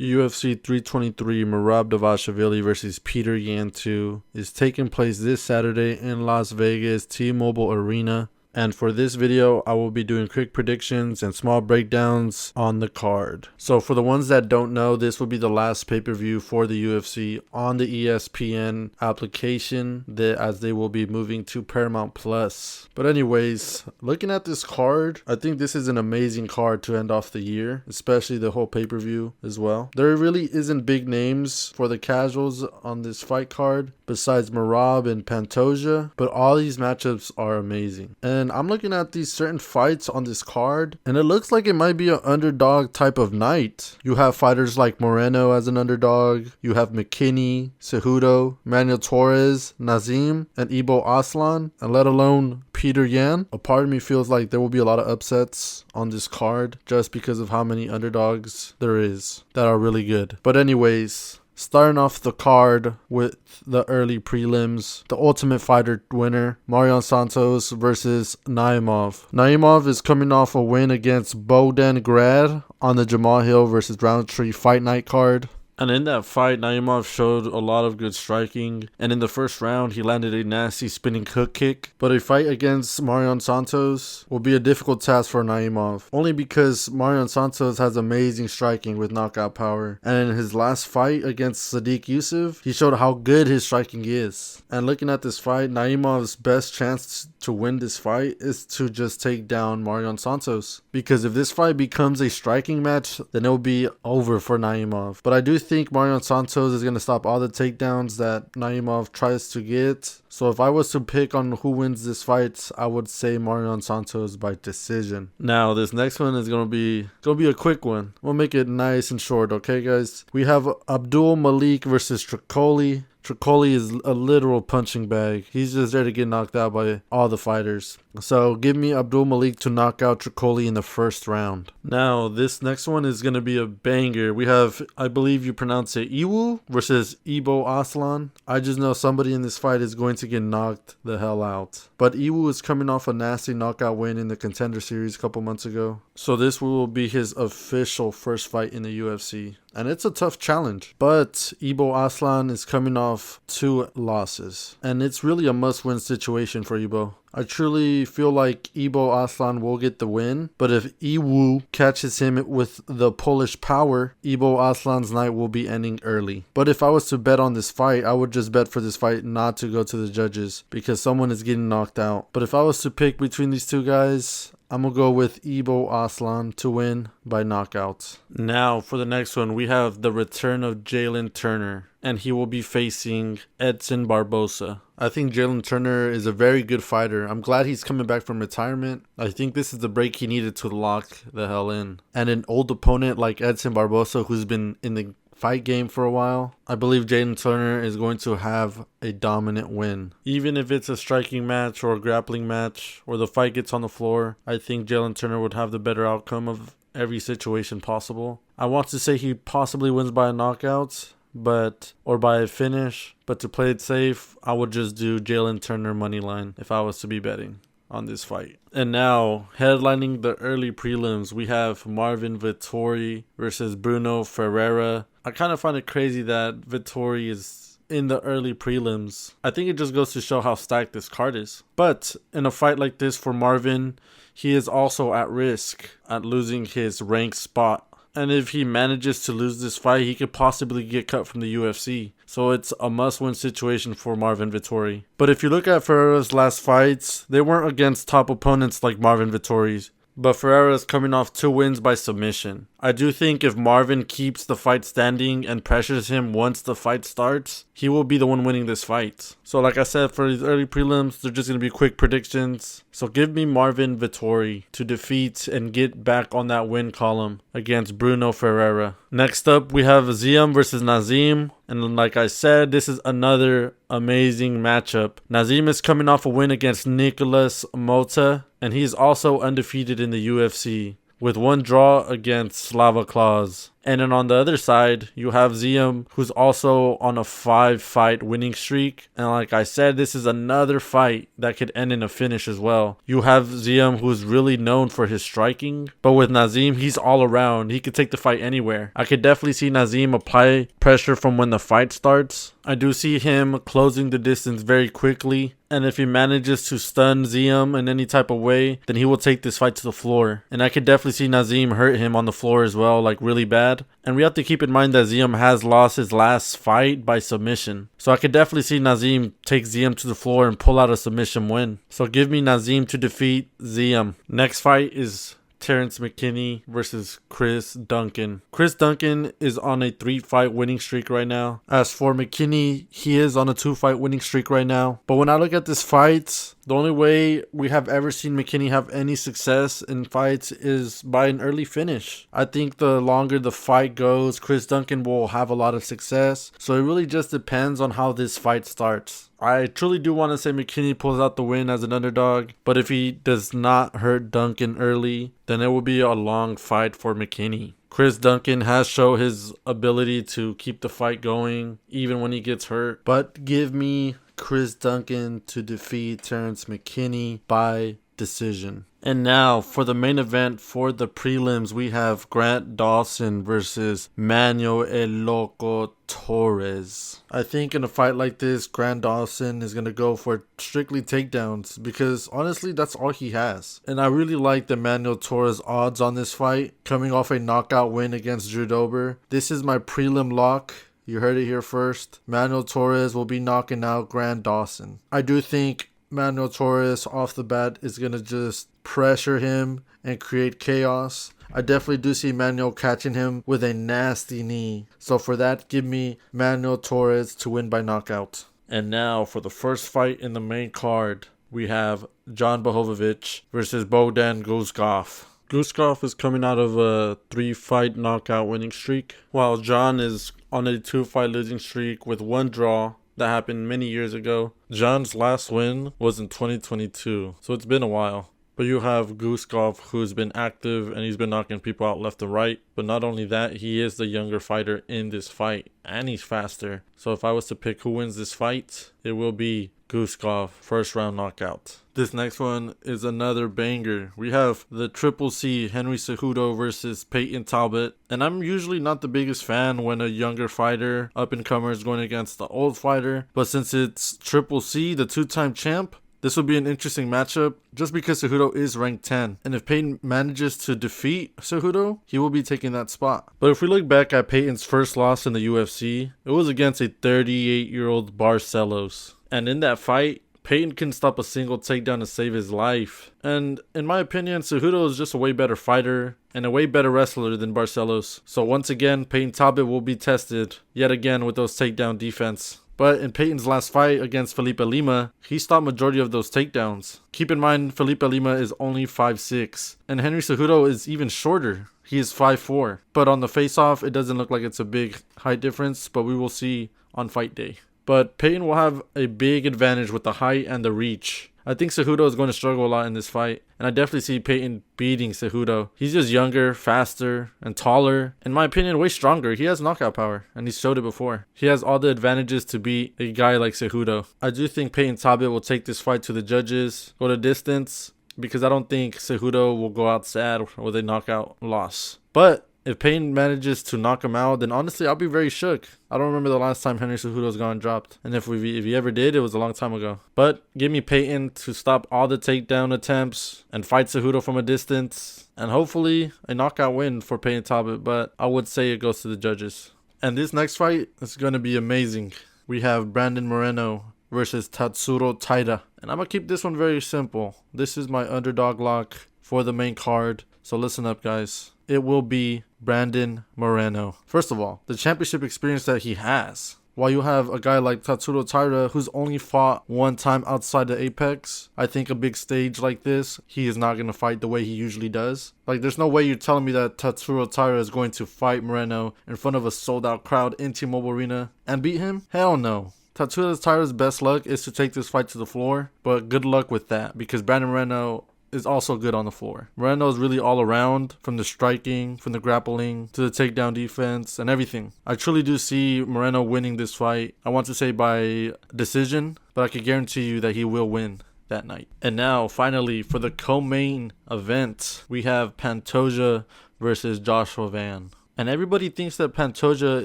UFC 323 Merab Dvalishvili versus Peter Yan 2 is taking place this Saturday in Las Vegas T-Mobile Arena. And for this video, I will be doing quick predictions and small breakdowns on the card. So for the ones that don't know, this will be the last pay-per-view for the UFC on the ESPN application, as they will be moving to Paramount Plus. But anyways, looking at this card, I think this is an amazing card to end off the year, especially the whole pay-per-view as well. There really isn't big names for the casuals on this fight card besides Merab and Pantoja, but all these matchups are amazing. And I'm looking at these certain fights on this card, and it looks like it might be an underdog type of night. You have fighters like Moreno as an underdog. You have McKinney, Cejudo, Manuel Torres, Nazim, and Ibo Aslan, and let alone Peter Yan. A part of me feels like there will be a lot of upsets on this card just because of how many underdogs there is that are really good. But anyways, starting off the card with the early prelims, the Ultimate Fighter winner, Marion Santos versus Naimov. Naimov is coming off a win against Bodan Grad on the Jamal Hill versus Roundtree Fight Night card. And in that fight, Naimov showed a lot of good striking. And in the first round, he landed a nasty spinning hook kick. But a fight against Marion Santos will be a difficult task for Naimov, only because Marion Santos has amazing striking with knockout power. And in his last fight against Sadiq Yusuf, he showed how good his striking is. And looking at this fight, Naimov's best chance to win this fight is to just take down Marion Santos. Because if this fight becomes a striking match, then it will be over for Naimov. But I do think Marion Santos is going to stop all the takedowns that Naimov tries to get. So if I was to pick on who wins this fight, I would say Marion Santos by decision. Now this next one is going to be a quick one. We'll make it nice and short, okay guys? We have Abdul Malik versus Tricoli. Tricoli is a literal punching bag. He's just there to get knocked out by all the fighters. So give me Abdul Malik to knock out Tricoli in the first round. Now this next one is going to be a banger. We have, I believe you pronounce it, Iwu versus Ibo Aslan. I just know somebody in this fight is going to get knocked the hell out. But Iwu is coming off a nasty knockout win in the Contender Series a couple months ago. So this will be his official first fight in the UFC. And it's a tough challenge. But Ibo Aslan is coming off 2 losses. And it's really a must-win situation for Ibo. I truly feel like Ibo Aslan will get the win, but if Iwu catches him with the Polish power, Ibo Aslan's night will be ending early. But if I was to bet on this fight, I would just bet for this fight not to go to the judges because someone is getting knocked out. But if I was to pick between these two guys, I'm going to go with Ibo Aslan to win by knockout. Now for the next one, we have the return of Jalen Turner, and he will be facing Edson Barbosa. I think Jalen Turner is a very good fighter. I'm glad he's coming back from retirement. I think this is the break he needed to lock the hell in. And an old opponent like Edson Barbosa, who's been in the fight game for a while, I believe Jalen Turner is going to have a dominant win. Even if it's a striking match or a grappling match or the fight gets on the floor, I think Jalen Turner would have the better outcome of every situation possible. I want to say he possibly wins by a knockout, or by a finish, but to play it safe, I would just do Jalen Turner money line if I was to be betting on this fight. And now, headlining the early prelims, we have Marvin Vettori versus Bruno Ferreira. I kind of find it crazy that Vettori is in the early prelims. I think it just goes to show how stacked this card is. But in a fight like this for Marvin, he is also at risk at losing his ranked spot. And if he manages to lose this fight, he could possibly get cut from the UFC. So it's a must-win situation for Marvin Vettori. But if you look at Ferreira's last fights, they weren't against top opponents like Marvin Vettori's. But Ferreira is coming off 2 wins by submission. I do think if Marvin keeps the fight standing and pressures him once the fight starts, he will be the one winning this fight. So like I said, for these early prelims, they're just going to be quick predictions. So give me Marvin Vettori to defeat and get back on that win column against Bruno Ferreira. Next up, we have Ziam versus Nazim. And like I said, this is another amazing matchup. Nazim is coming off a win against Nicholas Mota, and he's also undefeated in the UFC, with 1 draw against Slava Claus. And then on the other side, you have Ziem, who's also on a 5-fight winning streak. And like I said, this is another fight that could end in a finish as well. You have Ziem, who's really known for his striking. But with Nazim, he's all around. He could take the fight anywhere. I could definitely see Nazim apply pressure from when the fight starts. I do see him closing the distance very quickly. And if he manages to stun Ziem in any type of way, then he will take this fight to the floor. And I could definitely see Nazim hurt him on the floor as well, like really bad. And we have to keep in mind that Ziem has lost his last fight by submission. So I could definitely see Nazim take Ziem to the floor and pull out a submission win. So give me Nazim to defeat Ziem. Next fight is Terrence McKinney versus Chris Duncan. Chris Duncan is on a 3-fight winning streak right now. As for McKinney, he is on a 2-fight winning streak right now. But when I look at this fight, the only way we have ever seen McKinney have any success in fights is by an early finish. I think the longer the fight goes, Chris Duncan will have a lot of success. So it really just depends on how this fight starts. I truly do want to say McKinney pulls out the win as an underdog, but if he does not hurt Duncan early, then it will be a long fight for McKinney. Chris Duncan has shown his ability to keep the fight going even when he gets hurt, but give me Chris Duncan to defeat Terrence McKinney by decision. And now for the main event for the prelims, we have Grant Dawson versus Manuel El Loco Torres. I think in a fight like this, Grant Dawson is going to go for strictly takedowns because honestly, that's all he has. And I really like the Manuel Torres odds on this fight, coming off a knockout win against Drew Dober. This is my prelim lock. You heard it here first. Manuel Torres will be knocking out Grant Dawson. I do think Manuel Torres off the bat is going to just pressure him and create chaos. I definitely do see Manuel catching him with a nasty knee. So for that, give me Manuel Torres to win by knockout. And now for the first fight in the main card, we have Jan Blachowicz versus Bogdan Guskov. Guskov is coming out of a 3-fight knockout winning streak, while Jan is on a 2-fight losing streak with 1 draw. That happened many years ago. Jan's last win was in 2022, so it's been a while. But you have Guskov, who's been active and he's been knocking people out left and right. But not only that, he is the younger fighter in this fight and he's faster. So if I was to pick who wins this fight, it will be Guskov, first round knockout. This next one is another banger. We have the Triple C, Henry Cejudo versus Peyton Talbot. And I'm usually not the biggest fan when a younger fighter, up-and-comer, is going against the old fighter. But since it's Triple C, the 2-time champ, this will be an interesting matchup just because Cejudo is ranked 10. And if Peyton manages to defeat Cejudo, he will be taking that spot. But if we look back at Peyton's first loss in the UFC, it was against a 38-year-old Barcelos. And in that fight, Peyton couldn't stop a single takedown to save his life. And in my opinion, Cejudo is just a way better fighter and a way better wrestler than Barcelos. So once again, Peyton Talbot will be tested yet again with those takedown defense. But in Peyton's last fight against Felipe Lima, he stopped majority of those takedowns. Keep in mind, Felipe Lima is only 5'6", and Henry Cejudo is even shorter. He is 5'4". But on the face-off, it doesn't look like it's a big height difference, but we will see on fight day. But Peyton will have a big advantage with the height and the reach. I think Cejudo is going to struggle a lot in this fight, and I definitely see Peyton beating Cejudo. He's just younger, faster, and taller. In my opinion, way stronger. He has knockout power, and he's showed it before. He has all the advantages to beat a guy like Cejudo. I do think Peyton Talbot will take this fight to the judges, go to distance, because I don't think Cejudo will go out sad with a knockout loss. But if Peyton manages to knock him out, then honestly, I'll be very shook. I don't remember the last time Henry Cejudo's gone dropped. And if he ever did, it was a long time ago. But give me Peyton to stop all the takedown attempts and fight Cejudo from a distance. And hopefully a knockout win for Peyton Talbot. But I would say it goes to the judges. And this next fight is going to be amazing. We have Brandon Moreno versus Tatsuro Taira. And I'm going to keep this one very simple. This is my underdog lock for the main card. So listen up, guys. It will be Brandon Moreno. First of all, the championship experience that he has. While you have a guy like Tatsuro Taira who's only fought 1 time outside the Apex, I think a big stage like this, he is not going to fight the way he usually does. Like, there's no way you're telling me that Tatsuro Taira is going to fight Moreno in front of a sold-out crowd in T-Mobile Arena and beat him? Hell no. Tatsuro Taira's best luck is to take this fight to the floor, but good luck with that because Brandon Moreno is also good on the floor. Moreno is really all around, from the striking, from the grappling, to the takedown defense, and everything. I truly do see Moreno winning this fight. I want to say by decision, but I can guarantee you that he will win that night. And now, finally, for the co-main event, we have Pantoja versus Joshua Van. And everybody thinks that Pantoja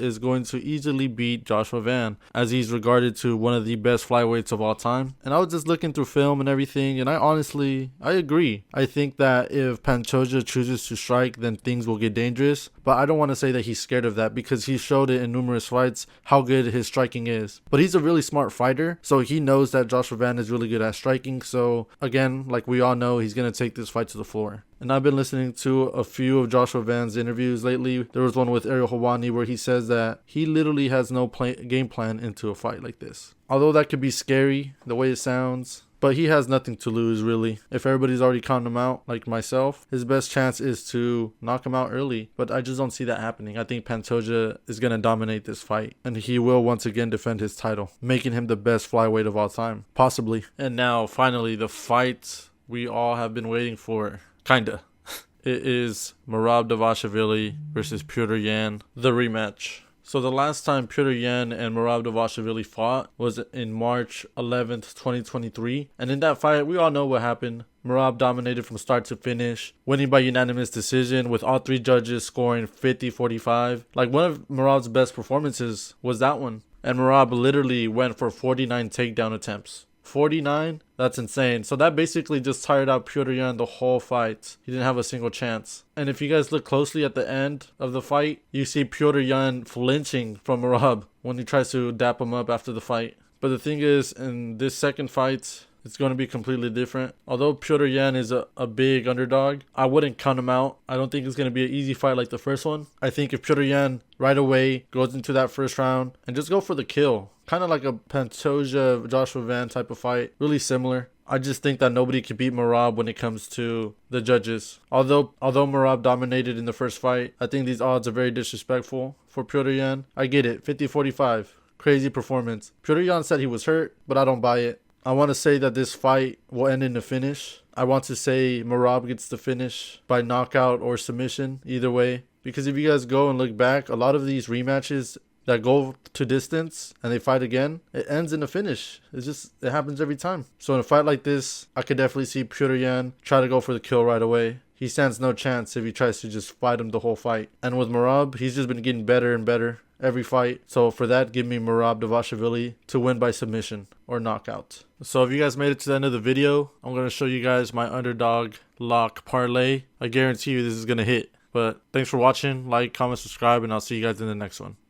is going to easily beat Joshua Van, as he's regarded to one of the best flyweights of all time. And I was just looking through film and everything, and I agree. I think that if Pantoja chooses to strike, then things will get dangerous. But I don't want to say that he's scared of that, because he showed it in numerous fights how good his striking is. But he's a really smart fighter, so he knows that Joshua Van is really good at striking. So again, like we all know, he's going to take this fight to the floor. And I've been listening to a few of Joshua Van's interviews lately. There was one with Ariel Helwani where he says that he literally has no game plan into a fight like this. Although that could be scary, the way it sounds, but he has nothing to lose, really. If everybody's already counting him out, like myself, his best chance is to knock him out early. But I just don't see that happening. I think Pantoja is going to dominate this fight, and he will once again defend his title, making him the best flyweight of all time, possibly. And now, finally, the fight we all have been waiting for. Kinda. It is Merab Dvalishvili versus Petr Yan, the rematch. So the last time Petr Yan and Merab Dvalishvili fought was in March 11th, 2023. And in that fight, we all know what happened. Merab dominated from start to finish, winning by unanimous decision with all three judges scoring 50-45. Like, one of Merab's best performances was that one. And Merab literally went for 49 takedown attempts. 49? That's insane. So that basically just tired out Petr Yan the whole fight. He didn't have a single chance. And if you guys look closely at the end of the fight, you see Petr Yan flinching from Merab when he tries to dap him up after the fight. But the thing is, in this second fight, it's going to be completely different. Although Petr Yan is a big underdog, I wouldn't count him out. I don't think it's going to be an easy fight like the first one. I think if Petr Yan right away goes into that first round and just go for the kill, kind of like a Pantoja Joshua Van type of fight, really similar. I just think that nobody can beat Merab when it comes to the judges. Although Merab dominated in the first fight, I think these odds are very disrespectful for Petr Yan. I get it, 50-45, crazy performance. Petr Yan said he was hurt, but I don't buy it. I want to say that this fight will end in a finish. I want to say Merab gets the finish by knockout or submission, either way. Because if you guys go and look back, a lot of these rematches that go to distance and they fight again, it ends in a finish. It happens every time. So in a fight like this, I could definitely see Petr Yan try to go for the kill right away. He stands no chance if he tries to just fight him the whole fight. And with Merab, he's just been getting better and better every fight. So for that, give me Merab Dvalishvili to win by submission or knockout. So if you guys made it to the end of the video, I'm going to show you guys my underdog lock parlay. I guarantee you this is going to hit. But thanks for watching. Like, comment, subscribe, and I'll see you guys in the next one.